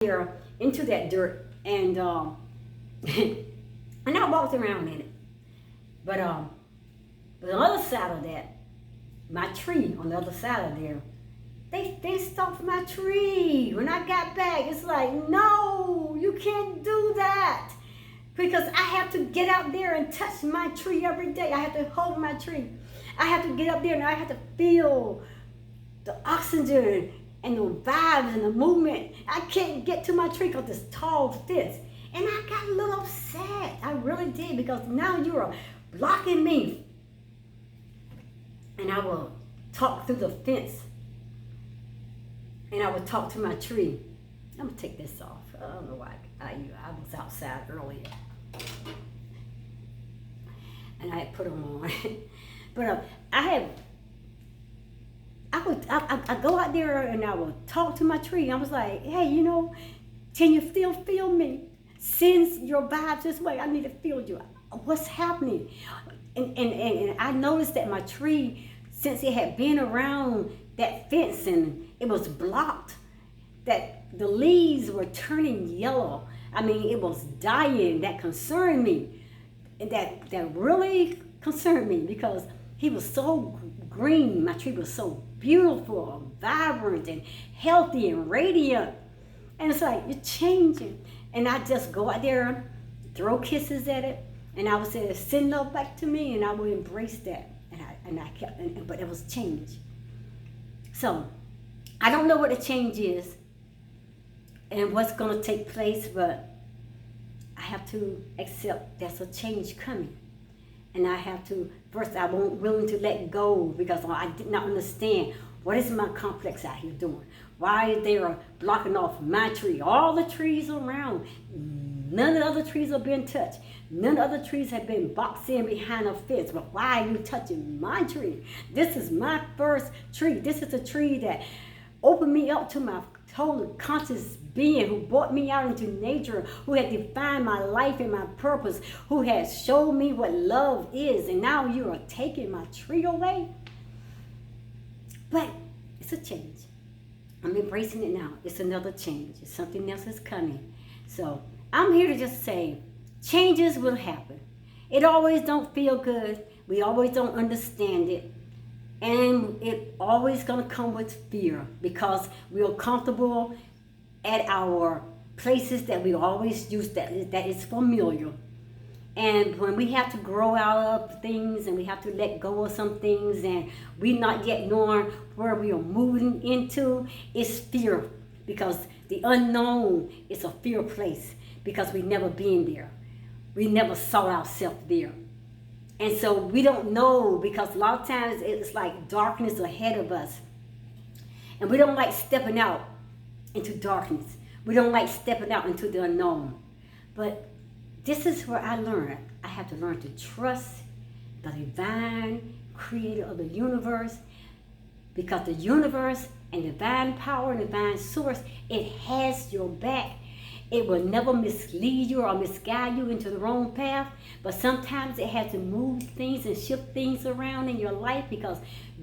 there into that dirt, and and I walked around in it. But on the other side of that, my tree on the other side of there, they stopped my tree. When I got back, it's like, no, you can't do that. Because I have to get out there and touch my tree every day. I have to hold my tree. I have to get up there and I have to feel the oxygen and the vibes and the movement. I can't get to my tree because this tall fence. And I got a little upset. I really did, because now you are blocking me. And I will talk through the fence. And I will talk to my tree. I'm going to take this off. I don't know why I was outside earlier. And I had put them on. But I go out there and I will talk to my tree. I was like, hey, can you still feel me? Send your vibes this way. I need to feel you. What's happening? And I noticed that my tree, since it had been around that fence and it was blocked, that the leaves were turning yellow. I mean, it was dying. That concerned me. And that really concerned me, because he was so green. My tree was so beautiful, vibrant, and healthy, and radiant. And it's like, you're changing. And I just go out there, throw kisses at it, and I would say, send love back to me, and I would embrace that. But it was change. So, I don't know what the change is and what's going to take place, but I have to accept there's a change coming. And I have to, first, I won't willing to let go, because I did not understand what is my complex out here doing. Why they are blocking off my tree, all the trees around. None of the other trees are being touched. None of the other trees have been boxed in behind a fence. But why are you touching my tree? This is my first tree. This is a tree that opened me up to my total conscious being, who brought me out into nature, who had defined my life and my purpose, who has showed me what love is. And now you are taking my tree away? But it's a change. I'm embracing it now. It's another change. It's something else is coming. So I'm here to just say, changes will happen. It always don't feel good. We always don't understand it. And it always going to come with fear, because we're comfortable at our places that we always use, that is familiar. And when we have to grow out of things and we have to let go of some things, and we're not yet knowing where we are moving into, it's fear, because the unknown is a fear place, because we never been there. We never saw ourselves there. And so we don't know, because a lot of times it's like darkness ahead of us. And we don't like stepping out into darkness. We don't like stepping out into the unknown. But this is where I learned. I have to learn to trust the divine creator of the universe, because the universe and divine power and divine source, it has your back. It will never mislead you or misguide you into the wrong path. But sometimes it has to move things and shift things around in your life, because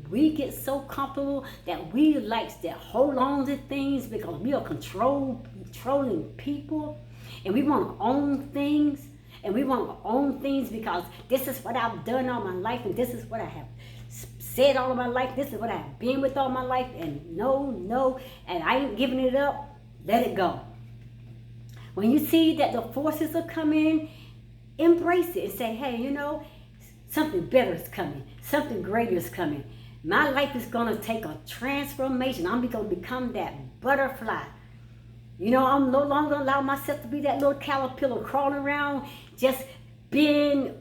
we get so comfortable that we like to hold on to things, because we are controlling people. And we want to own things. And we want to own things because this is what I've done all my life, and this is what I have said all of my life. This is what I have been with all my life. And no, and I ain't giving it up. Let it go. When you see that the forces are coming, embrace it and say, hey, something better is coming. Something greater is coming. My life is going to take a transformation. I'm going to become that butterfly. I'm no longer allow myself to be that little caterpillar crawling around, just being,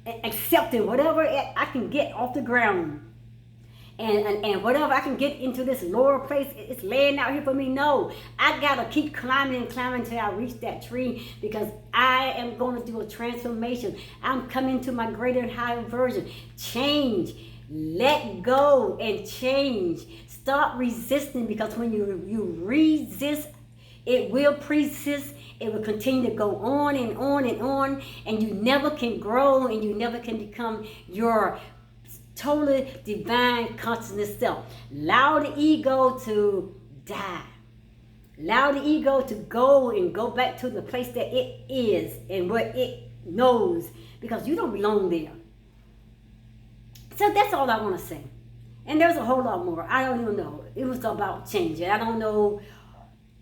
accepting whatever I can get off the ground. And whatever I can get into this lower place, it's laying out here for me. No, I got to keep climbing until I reach that tree, because I am going to do a transformation. I'm coming to my greater and higher version. Change. Let go and change. Stop resisting, because when you resist, it will persist. It will continue to go on and on and on, and you never can grow, and you never can become your totally divine consciousness self. Allow the ego to die. Allow the ego to go back to the place that it is and what it knows, because you don't belong there. So that's all I want to say. And there's a whole lot more. I don't even know. It was about changing. I don't know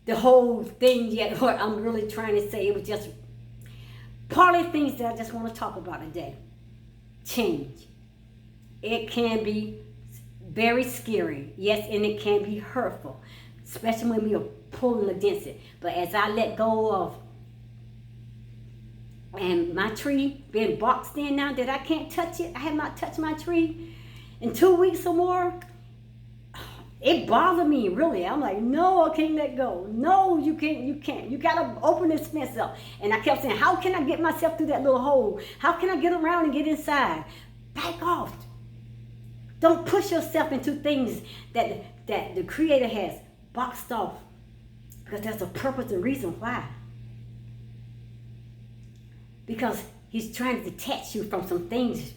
the whole thing yet, what I'm really trying to say. It was just partly things that I just want to talk about today. Change. It can be very scary, yes, and it can be hurtful, especially when we are pulling against it. But as I let go of, and my tree being boxed in now that I can't touch it, I have not touched my tree in 2 weeks or more, it bothered me, really. I'm like, no, I can't let go. No, you can't. You gotta open this fence up. And I kept saying, how can I get myself through that little hole? How can I get around and get inside? Back off. Don't push yourself into things that the Creator has boxed off, because there's a purpose and reason why. Because He's trying to detach you from some things,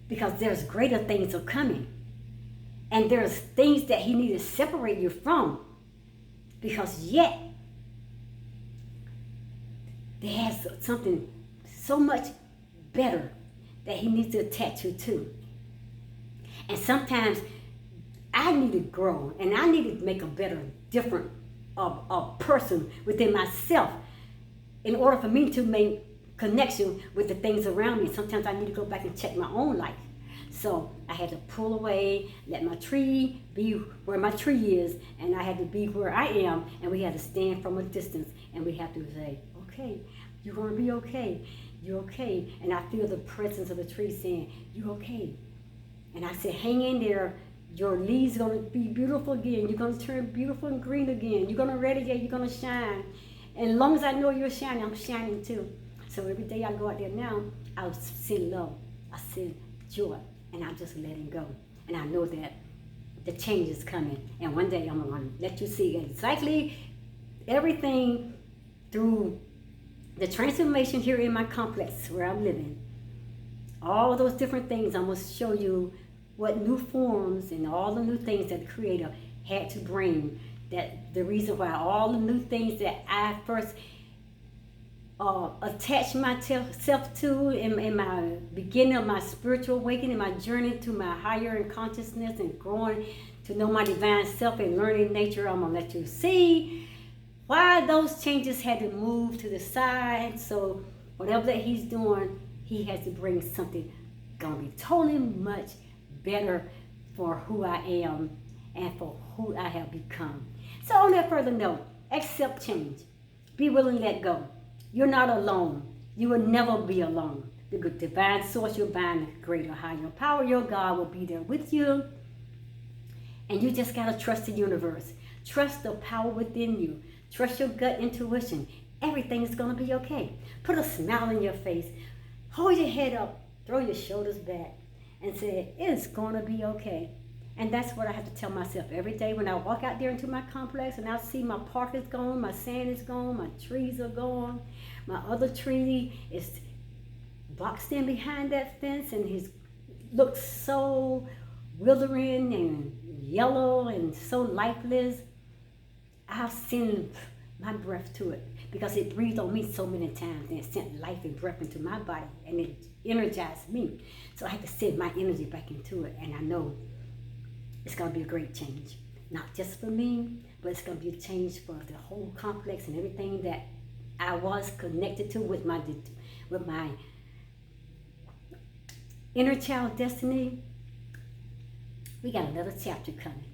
because there's greater things are coming. And there's things that He needs to separate you from, because yet there has something so much better that He needs to attach you to. And sometimes I need to grow, and I need to make a better, different person within myself in order for me to make connection with the things around me. Sometimes I need to go back and check my own life. So I had to pull away, let my tree be where my tree is, and I had to be where I am, and we had to stand from a distance, and we have to say, okay, you're going to be okay. You're okay. And I feel the presence of the tree saying, you're okay. And I said, hang in there. Your leaves are going to be beautiful again. You're going to turn beautiful and green again. You're going to radiate. You're going to shine. And as long as I know you're shining, I'm shining too. So every day I go out there now, I send love. I send joy. And I'm just letting go. And I know that the change is coming. And one day I'm going to let you see exactly everything through the transformation here in my complex where I'm living. All those different things, I'm going to show you what new forms and all the new things that the Creator had to bring. That the reason why all the new things that I first attached myself to in my beginning of my spiritual awakening, my journey to my higher consciousness and growing to know my divine self and learning nature, I'm going to let you see why those changes had to move to the side. So whatever that He's doing, He has to bring something going to be totally much better for who I am and for who I have become. So on that further note, accept change. Be willing to let go. You're not alone. You will never be alone. The divine source, your divine greater higher power, your God will be there with you. And you just got to trust the universe. Trust the power within you. Trust your gut intuition. Everything is going to be okay. Put a smile on your face. Hold your head up. Throw your shoulders back. And say, it's going to be okay. And that's what I have to tell myself every day when I walk out there into my complex and I see my park is gone, my sand is gone, my trees are gone. My other tree is boxed in behind that fence and he looks so withering and yellow and so lifeless. I've sent my breath to it because it breathed on me so many times and it sent life and breath into my body and it energized me. So I had to send my energy back into it, and I know it's going to be a great change. Not just for me, but it's going to be a change for the whole complex and everything that I was connected to with my inner child destiny. We got another chapter coming.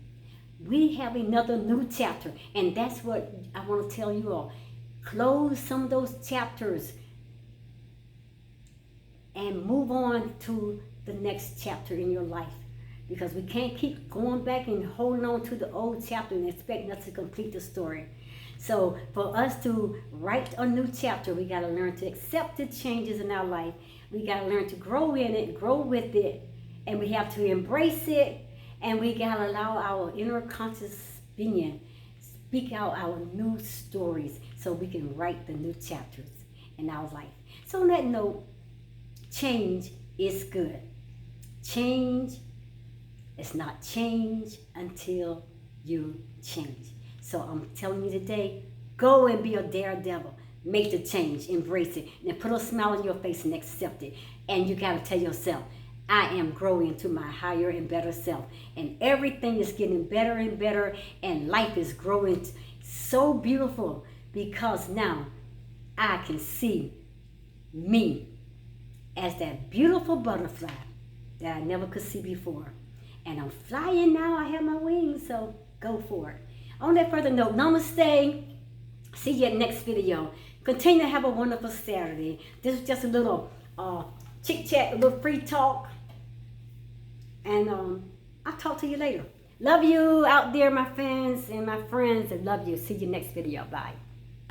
We have another new chapter, and that's what I want to tell you all. Close some of those chapters and move on to the next chapter in your life, because we can't keep going back and holding on to the old chapter and expecting us to complete the story. So for us to write a new chapter, we got to learn to accept the changes in our life. We got to learn to grow in it, grow with it, and we have to embrace it. And we got to allow our inner conscious being speak out our new stories so we can write the new chapters in our life. So on that note, change is good. Change is not change until you change. So I'm telling you today, go and be a daredevil. Make the change, embrace it, and put a smile on your face and accept it. And you gotta tell yourself, I am growing to my higher and better self. And everything is getting better and better, and life is growing so beautiful because now I can see me as that beautiful butterfly that I never could see before. And I'm flying now, I have my wings, so go for it. On that further note, namaste. See you in the next video. Continue to have a wonderful Saturday. This is just a little chit chat, a little free talk. And I'll talk to you later. Love you out there, my fans and my friends. I love you. See you next video. Bye.